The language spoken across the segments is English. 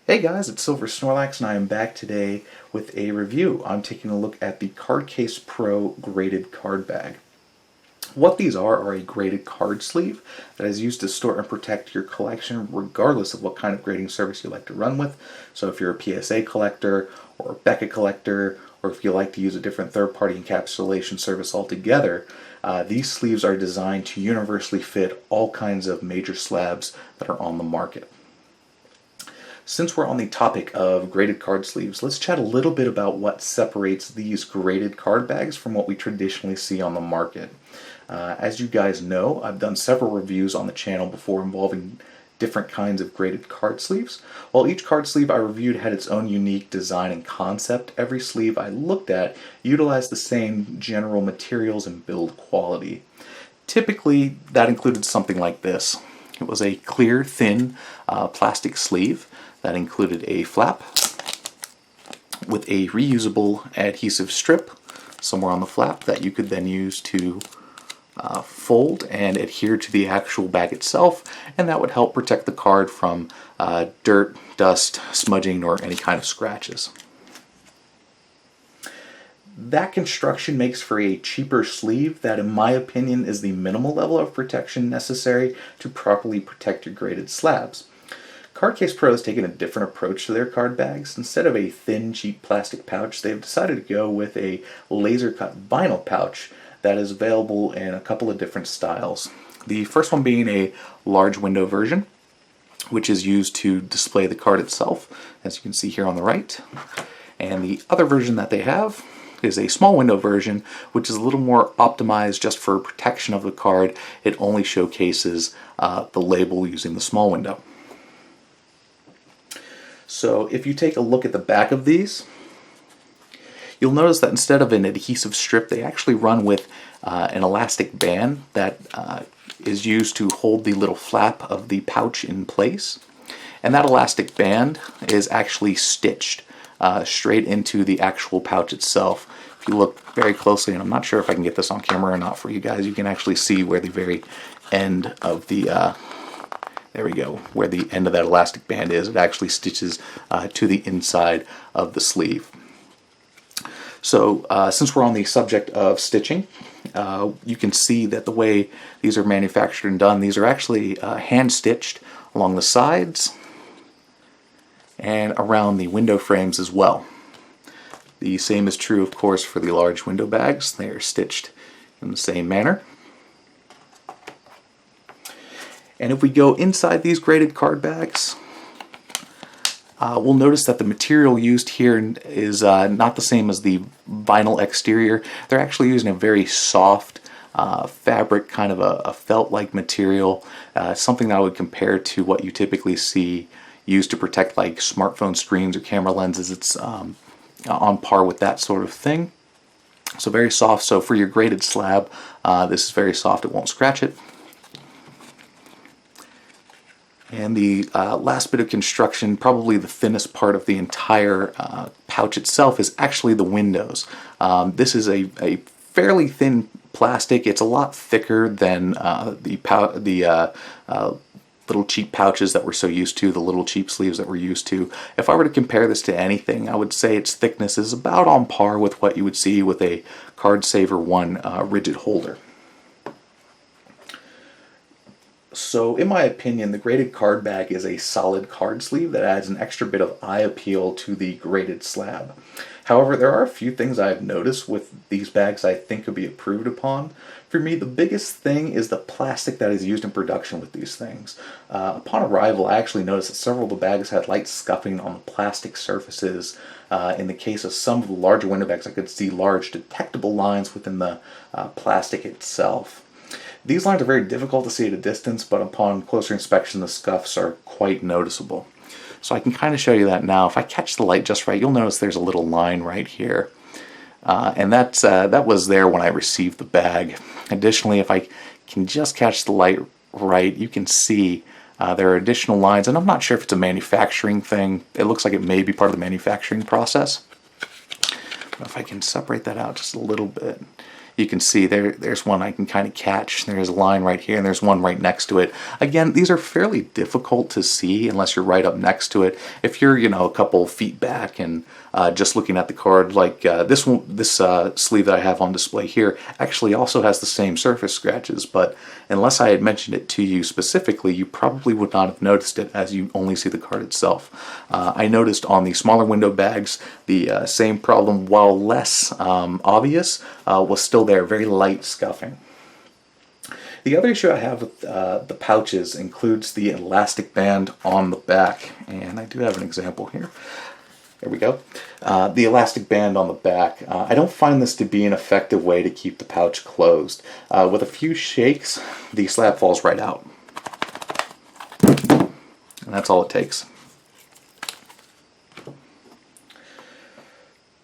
Hey guys, it's Silver Snorlax and I am back today with a review. I'm taking a look at the Cardcase Pro graded card bag. What these are a graded card sleeve that is used to store and protect your collection regardless of what kind of grading service you like to run with. So if you're a PSA collector or a Beckett collector, or if you like to use a different third-party encapsulation service altogether, these sleeves are designed to universally fit all kinds of major slabs that are on the market. Since we're on the topic of graded card sleeves, let's chat a little bit about what separates these graded card bags from what we traditionally see on the market. As you guys know, I've done several reviews on the channel before involving different kinds of graded card sleeves. While each card sleeve I reviewed had its own unique design and concept, every sleeve I looked at utilized the same general materials and build quality. Typically, that included something like this. It was a clear, thin plastic sleeve that included a flap with a reusable adhesive strip somewhere on the flap that you could then use to fold and adhere to the actual bag itself, and that would help protect the card from dirt, dust, smudging, or any kind of scratches. That construction makes for a cheaper sleeve that, in my opinion, is the minimal level of protection necessary to properly protect your graded slabs. Cardcase Pro has taken a different approach to their card bags. Instead of a thin, cheap plastic pouch, they've decided to go with a laser-cut vinyl pouch that is available in a couple of different styles. The first one being a large window version, which is used to display the card itself, as you can see here on the right. And the other version that they have is a small window version, which is a little more optimized just for protection of the card. It only showcases the label using the small window. So if you take a look at the back of these, you'll notice that instead of an adhesive strip, they actually run with an elastic band that is used to hold the little flap of the pouch in place. And that elastic band is actually stitched straight into the actual pouch itself. If you look very closely, and I'm not sure if I can get this on camera or not for you guys, you can actually see where the very end of the there we go, where the end of that elastic band is. It actually stitches to the inside of the sleeve. So since we're on the subject of stitching, you can see that the way these are manufactured and done, these are actually hand stitched along the sides and around the window frames as well. The same is true, of course, for the large window bags. They are stitched in the same manner. And if we go inside these graded card bags, we'll notice that the material used here is not the same as the vinyl exterior. They're actually using a very soft fabric, kind of a felt-like material, something that I would compare to what you typically see used to protect like smartphone screens or camera lenses. It's on par with that sort of thing. So very soft. So for your graded slab, this is very soft. It won't scratch it. And the last bit of construction, probably the thinnest part of the entire pouch itself, is actually the windows. This is a fairly thin plastic. It's a lot thicker than the little cheap pouches that we're so used to, the little cheap sleeves that we're used to. If I were to compare this to anything, I would say its thickness is about on par with what you would see with a Card Saver 1 rigid holder. So in my opinion, the graded card bag is a solid card sleeve that adds an extra bit of eye appeal to the graded slab. However, there are a few things I've noticed with these bags I think could be improved upon. For me, the biggest thing is the plastic that is used in production with these things. Upon arrival, I actually noticed that several of the bags had light scuffing on the plastic surfaces. In the case of some of the larger window bags, I could see large detectable lines within the plastic itself. These lines are very difficult to see at a distance, but upon closer inspection the scuffs are quite noticeable. So I can kind of show you that now. If I catch the light just right, you'll notice there's a little line right here. And that was there when I received the bag. Additionally, if I can just catch the light right, you can see there are additional lines, and I'm not sure if it's a manufacturing thing. It looks like it may be part of the manufacturing process. But if I can separate that out just a little bit, You can see there's one I can kind of catch. There's a line right here, and there's one right next to it. Again, these are fairly difficult to see unless you're right up next to it. If you're, a couple feet back and just looking at the card, like this sleeve that I have on display here actually also has the same surface scratches, but unless I had mentioned it to you specifically, you probably would not have noticed it, as you only see the card itself. I noticed on the smaller window bags the same problem, while less obvious, was still there, very light scuffing. The other issue I have with the pouches includes the elastic band on the back, and I do have an example here. There we go. The elastic band on the back. I don't find this to be an effective way to keep the pouch closed. With a few shakes, the slab falls right out. And that's all it takes.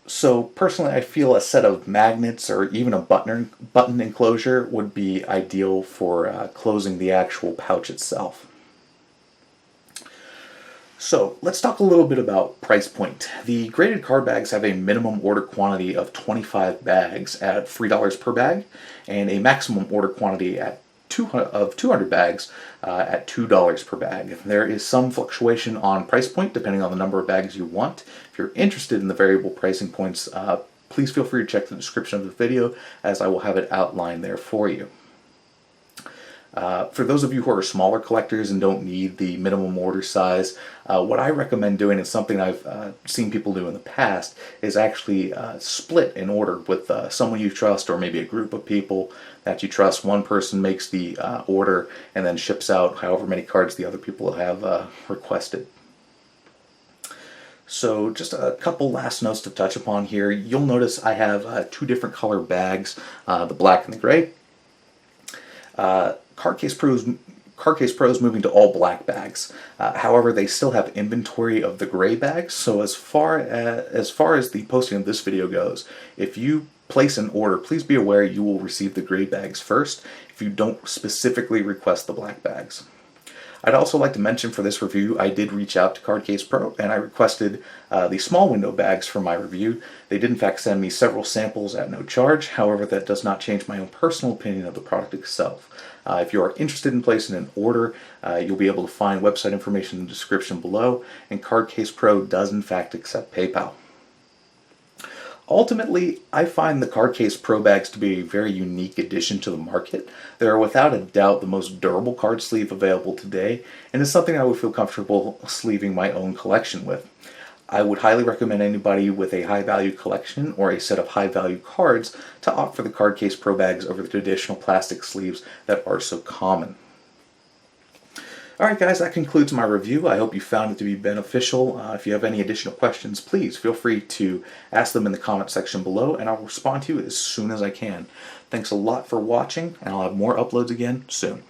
So personally, I feel a set of magnets or even a button enclosure would be ideal for closing the actual pouch itself. So let's talk a little bit about price point. The graded card bags have a minimum order quantity of 25 bags at $3 per bag, and a maximum order quantity of 200 bags at $2 per bag. There is some fluctuation on price point depending on the number of bags you want. If you're interested in the variable pricing points, please feel free to check the description of the video, as I will have it outlined there for you. For those of you who are smaller collectors and don't need the minimum order size, what I recommend doing, and something I've seen people do in the past, is actually split an order with someone you trust, or maybe a group of people that you trust. One person makes the order and then ships out however many cards the other people have requested. So just a couple last notes to touch upon here. You'll notice I have two different color bags, the black and the gray. Cardcase Pro's moving to all black bags. However, they still have inventory of the gray bags. So as far as the posting of this video goes, if you place an order, please be aware you will receive the gray bags first if you don't specifically request the black bags. I'd also like to mention, for this review, I did reach out to Cardcase Pro and I requested the small window bags for my review. They did in fact send me several samples at no charge. However, that does not change my own personal opinion of the product itself. If you are interested in placing an order, you'll be able to find website information in the description below, and Cardcase Pro does in fact accept PayPal. Ultimately, I find the Cardcase Pro bags to be a very unique addition to the market. They are without a doubt the most durable card sleeve available today, and is something I would feel comfortable sleeving my own collection with. I would highly recommend anybody with a high value collection or a set of high value cards to opt for the Cardcase Pro bags over the traditional plastic sleeves that are so common. Alright guys, that concludes my review. I hope you found it to be beneficial. If you have any additional questions, please feel free to ask them in the comment section below, and I'll respond to you as soon as I can. Thanks a lot for watching, and I'll have more uploads again soon.